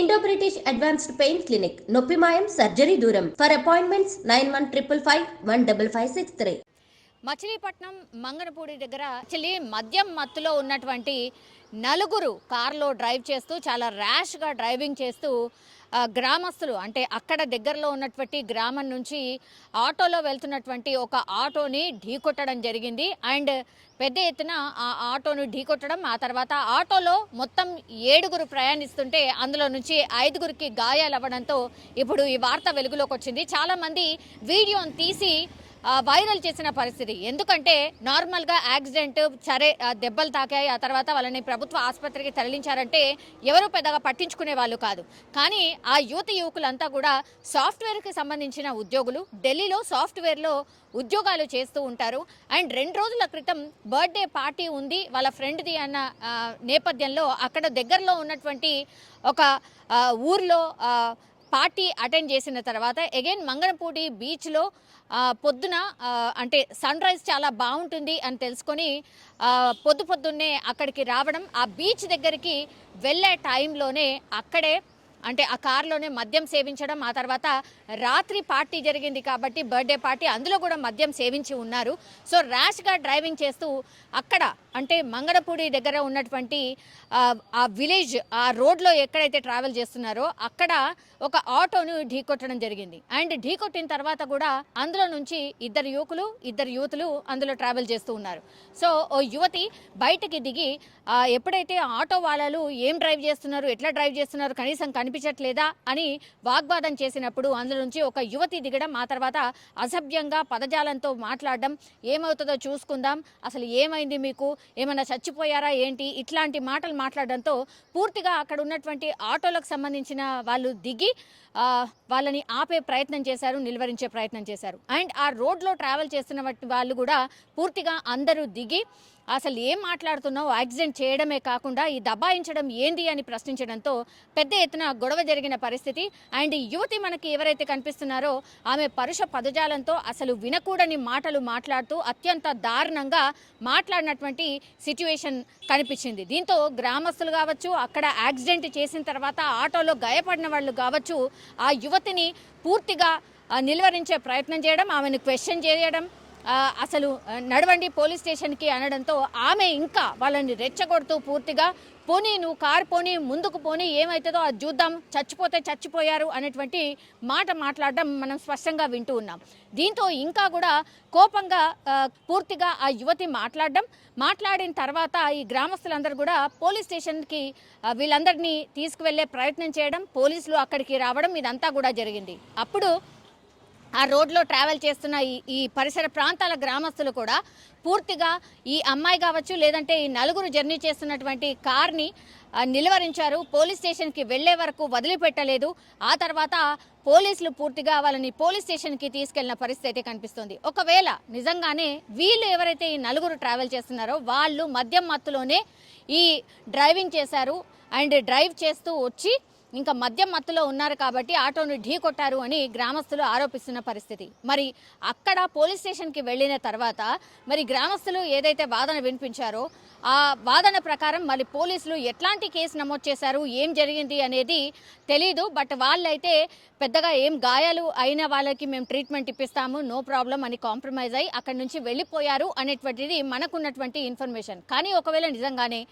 Indo British advanced pain clinic నొప్పి మాయం surgery దూరం ఫర్ అపాయింట్మెంట్స్ 9155515563. మచిలీపట్నం మంగనపూడి దగ్గర మద్యం మత్తులో ఉన్నటువంటి నలుగురు కార్లో డ్రైవ్ చేస్తూ చాలా ర్యాష్గా డ్రైవింగ్ చేస్తూ గ్రామస్తులు అంటే అక్కడ దగ్గరలో ఉన్నటువంటి గ్రామం నుంచి ఆటోలో వెళ్తున్నటువంటి ఒక ఆటోని ఢీకొట్టడం జరిగింది. అండ్ పెద్ద ఎత్తున ఆ ఆటోను ఢీకొట్టడం, ఆ తర్వాత ఆటోలో మొత్తం 7గురు ప్రయాణిస్తుంటే అందులో నుంచి 5గురికి గాయాలు అవ్వడంతో ఇప్పుడు ఈ వార్త వెలుగులోకి వచ్చింది. చాలామంది వీడియోని తీసి వైరల్ చేసిన పరిస్థితి. ఎందుకంటే నార్మల్గా యాక్సిడెంట్ సరే దెబ్బలు తాకాయి, ఆ తర్వాత వాళ్ళని ప్రభుత్వ ఆసుపత్రికి తరలించారంటే ఎవరు పెద్దగా పట్టించుకునే వాళ్ళు కాదు. కానీ ఆ యువకులంతా కూడా సాఫ్ట్వేర్కి సంబంధించిన ఉద్యోగులు, ఢిల్లీలో సాఫ్ట్వేర్లో ఉద్యోగాలు చేస్తూ ఉంటారు. అండ్ 2 రోజుల క్రితం బర్త్డే పార్టీ ఉంది వాళ్ళ ఫ్రెండ్ది అన్న నేపథ్యంలో అక్కడ దగ్గరలో ఉన్నటువంటి ఒక ఊర్లో పార్టీ అటెండ్ చేసిన తర్వాత అగైన్ మంగనపూడి బీచ్లో పొద్దున అంటే సన్ రైజ్ చాలా బాగుంటుంది అని తెలుసుకొని పొద్దున్నే అక్కడికి రావడం, ఆ బీచ్ దగ్గరికి వెళ్ళే టైంలోనే అక్కడే అంటే ఆ కార్లోనే మద్యం సేవించడం, ఆ తర్వాత రాత్రి పార్టీ జరిగింది కాబట్టి బర్త్డే పార్టీ, అందులో కూడా మద్యం సేవించి ఉన్నారు. సో ర్యాష్గా డ్రైవింగ్ చేస్తూ అక్కడ అంటే మంగనపూడి దగ్గర ఉన్నటువంటి ఆ విలేజ్ ఆ రోడ్లో ఎక్కడైతే ట్రావెల్ చేస్తున్నారో అక్కడ ఒక ఆటోను ఢీకొట్టడం జరిగింది. అండ్ ఢీకొట్టిన తర్వాత కూడా అందులో నుంచి ఇద్దరు యువతులు అందులో ట్రావెల్ చేస్తూ ఉన్నారు. సో ఓ యువతి బయటకి దిగి ఎప్పుడైతే ఆటో వాళ్ళు ఏం డ్రైవ్ చేస్తున్నారు, ఎట్లా డ్రైవ్ చేస్తున్నారు, కనీసం కనిపించట్లేదా అని వాగ్వాదం చేసినప్పుడు అందులో నుంచి ఒక యువతి దిగడం, ఆ తర్వాత అసభ్యంగా పదజాలంతో మాట్లాడడం, ఏమవుతుందో చూసుకుందాం, అసలు ఏమైంది మీకు, ఏమన్నా చచ్చిపోయారా ఏంటి, ఇట్లాంటి మాటలు మాట్లాడడంతో పూర్తిగా అక్కడ ఉన్నటువంటి ఆటోలకు సంబంధించిన వాళ్ళు దిగి వాళ్ళని ఆపే ప్రయత్నం చేశారు, నిలువరించే ప్రయత్నం చేశారు. అండ్ ఆ రోడ్లో ట్రావెల్ చేస్తున్న వాళ్ళు కూడా పూర్తిగా అందరూ దిగి అసలు ఏం మాట్లాడుతున్నావు, యాక్సిడెంట్ చేయడమే కాకుండా ఈ దబాయించడం ఏంది అని ప్రశ్నించడంతో పెద్ద ఎత్తున గొడవ జరిగిన పరిస్థితి. అండ్ యువతి మనకి ఎవరైతే కనిపిస్తున్నారో ఆమె పరుష పదజాలంతో అసలు వినకూడని మాటలు మాట్లాడుతూ అత్యంత దారుణంగా మాట్లాడినటువంటి సిచ్యువేషన్ కనిపించింది. దీంతో గ్రామస్తులు కావచ్చు, అక్కడ యాక్సిడెంట్ చేసిన తర్వాత ఆటోలో గాయపడిన వాళ్ళు కావచ్చు, ఆ యువతిని పూర్తిగా నిలువరించే ప్రయత్నం చేయడం, ఆమెను క్వశ్చన్ చేయడం, అసలు నడవండి పోలీస్ స్టేషన్కి అనడంతో ఆమె ఇంకా వాళ్ళని రెచ్చగొడుతూ పూర్తిగా పోనీ నువ్వు కారు పోనీ, ముందుకు పోనీ, ఏమవుతుందో అది చూద్దాం, చచ్చిపోతే చచ్చిపోయారు అనేటువంటి మాట మాట్లాడడం మనం స్పష్టంగా వింటూ ఉన్నాం. దీంతో ఇంకా కూడా కోపంగా పూర్తిగా ఆ యువతి మాట్లాడిన తర్వాత ఈ గ్రామస్తులందరూ కూడా పోలీస్ స్టేషన్కి వీళ్ళందరినీ తీసుకువెళ్లే ప్రయత్నం చేయడం, పోలీసులు అక్కడికి రావడం, ఇదంతా కూడా జరిగింది. అప్పుడు ఆ రోడ్లో ట్రావెల్ చేస్తున్న ఈ పరిసర ప్రాంతాల గ్రామస్తులు కూడా పూర్తిగా ఈ అమ్మాయి కావచ్చు, లేదంటే ఈ నలుగురు జర్నీ చేస్తున్నటువంటి కార్ని నిలువరించారు. పోలీస్ స్టేషన్కి వెళ్లే వరకు వదిలిపెట్టలేదు. ఆ తర్వాత పోలీసులు పూర్తిగా వాళ్ళని పోలీస్ స్టేషన్కి తీసుకెళ్లిన పరిస్థితి అయితే కనిపిస్తుంది. ఒకవేళ నిజంగానే వీళ్ళు ఎవరైతే ఈ నలుగురు ట్రావెల్ చేస్తున్నారో వాళ్ళు మద్యం మత్తులోనే ఈ డ్రైవింగ్ చేశారు అండ్ డ్రైవ్ చేస్తూ వచ్చి ఇంకా మద్యం మత్తులో ఉన్నారు కాబట్టి ఆటోను ఢీకొట్టారు అని గ్రామస్తులు ఆరోపిస్తున్న పరిస్థితి. మరి అక్కడ పోలీస్ స్టేషన్కి వెళ్ళిన తర్వాత మరి గ్రామస్తులు ఏదైతే వాదన వినిపించారో ఆ వాదన ప్రకారం మరి పోలీసులు ఎట్లాంటి కేసు నమోదు చేశారు, ఏం జరిగింది అనేది తెలీదు. బట్ వాళ్ళైతే పెద్దగా ఏం గాయాలు అయిన వాళ్ళకి మేము ట్రీట్మెంట్ ఇప్పిస్తాము, నో ప్రాబ్లం అని కాంప్రమైజ్ అయ్యి అక్కడి నుంచి వెళ్ళిపోయారు అనేటువంటిది మనకున్నటువంటి ఇన్ఫర్మేషన్. కానీ ఒకవేళ నిజంగానే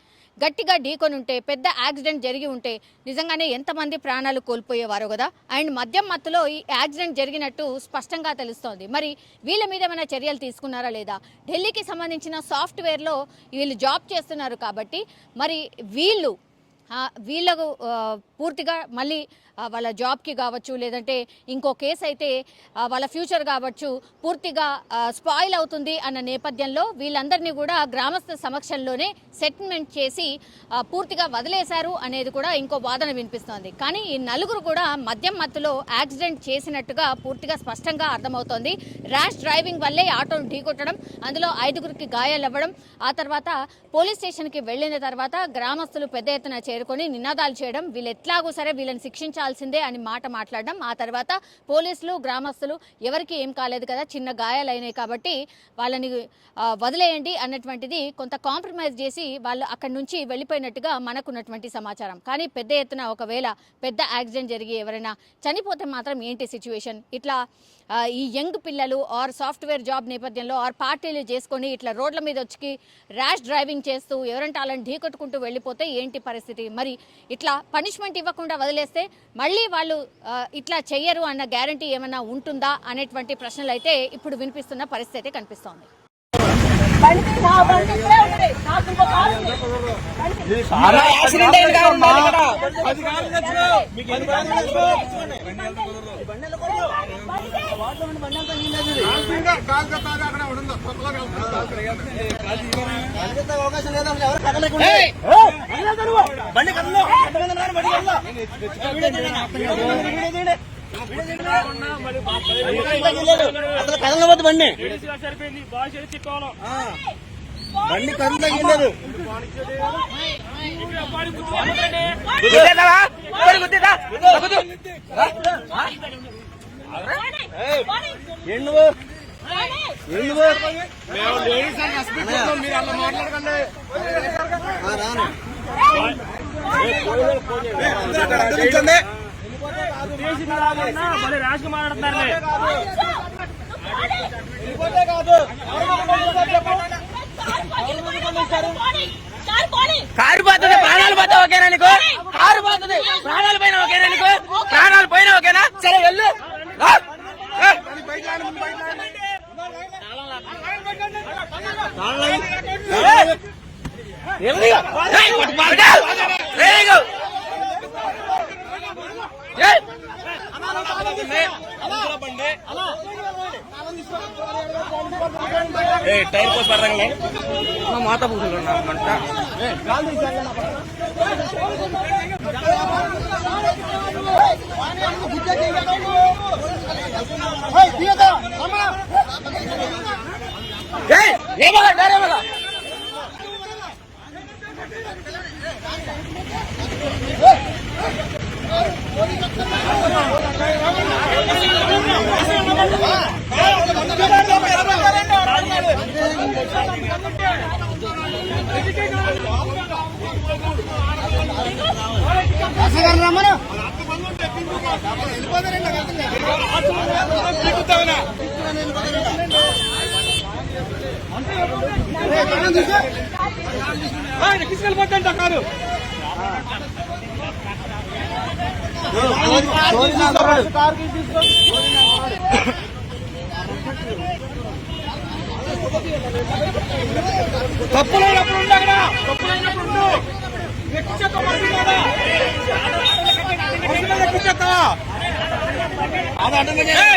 గట్టిగా ఢీకొని ఉంటే, పెద్ద యాక్సిడెంట్ జరిగి ఉంటే నిజంగానే ఎంతమంది ప్రాణాలు కోల్పోయేవారు కదా. అండ్ మద్యం మత్తులో ఈ యాక్సిడెంట్ జరిగినట్టు స్పష్టంగా తెలుస్తోంది. మరి వీళ్ళ మీద ఏమైనా చర్యలు తీసుకున్నారా లేదా? ఢిల్లీకి సంబంధించిన సాఫ్ట్వేర్లో వీళ్ళు జాబ్ చేస్తున్నారు కాబట్టి మరి వీళ్ళకు పూర్తిగా మళ్ళీ వాళ్ళ జాబ్కి కావచ్చు, లేదంటే ఇంకో కేసు అయితే వాళ్ళ ఫ్యూచర్ కావచ్చు పూర్తిగా స్పాయిల్ అవుతుంది అన్న నేపథ్యంలో వీళ్ళందరినీ కూడా గ్రామస్తుల సమక్షంలోనే సెటిల్మెంట్ చేసి పూర్తిగా వదిలేశారు అనేది కూడా ఇంకో వాదన వినిపిస్తోంది. కానీ ఈ నలుగురు కూడా మద్యం మత్తులో యాక్సిడెంట్ చేసినట్టుగా పూర్తిగా స్పష్టంగా అర్థమవుతోంది. ర్యాష్ డ్రైవింగ్ వల్లే ఆటోను ఢీకొట్టడం, అందులో 5గురికి గాయాలు అవ్వడం, ఆ తర్వాత పోలీస్ స్టేషన్కి వెళ్లిన తర్వాత గ్రామస్తులు పెద్ద ఎత్తున చేరుకొని నినాదాలు చేయడం, వీళ్ళు ఎట్లాగూ సరే వీళ్ళని శిక్షించాల్సిందే అని మాట్లాడడం. ఆ తర్వాత పోలీసులు గ్రామస్తులు ఎవరికి ఏం కాలేదు కదా, చిన్న గాయాలైనాయి కాబట్టి వాళ్ళని వదిలేయండి అన్నటువంటిది కొంత కాంప్రమైజ్ చేసి వాళ్ళు అక్కడి నుంచి వెళ్ళిపోయినట్టుగా మనకున్నటువంటి సమాచారం. కానీ పెద్ద ఎత్తున ఒకవేళ పెద్ద యాక్సిడెంట్ జరిగి ఎవరైనా చనిపోతే మాత్రం ఏంటి సిచ్యువేషన్? ఇట్లా ఈ యంగ్ పిల్లలు ఆర్ సాఫ్ట్వేర్ జాబ్ నేపథ్యంలో ఆర్ పార్టీలు చేసుకొని ఇట్లా రోడ్ల మీద వచ్చి ర్యాష్ డ్రైవింగ్ చేస్తూ ఎవరంటే వాళ్ళని ఢీకొట్టుకుంటూ వెళ్ళిపోతే ఏంటి పరిస్థితి? మరి ఇట్లా పనిష్మెంట్ ఇవ్వకుండా వదిలేస్తే మళ్ళీ వాళ్ళు ఇట్లా చెయ్యరు అన్న గ్యారంటీ ఏమైనా ఉంటుందా అనేటువంటి ప్రశ్నలు అయితే ఇప్పుడు వినిపిస్తున్న పరిస్థితి అయితే కనిపిస్తోంది. కదలవద్దు బండి బండి కదులు తగ్గిలేదు. కారు పోతుంది, ప్రాణాలు పోతే ఓకేనా నీకు? కారు పోతుంది, ప్రాణాలు పైన ఓకేనా నీకు? ప్రాణాలు పైన ఓకేనా? సరే వెళ్ళు. టైర్ కోసి పడతాంలే మాత పూసుకున్నా మంట తీసుకెళ్ళిపోతాంట కారు తప్పులైనప్పుడు ఉండు, అక్కడ తప్పులైనప్పుడు ఉండు. ఎక్కిచ్చేస్తావా అది అడ్డంగా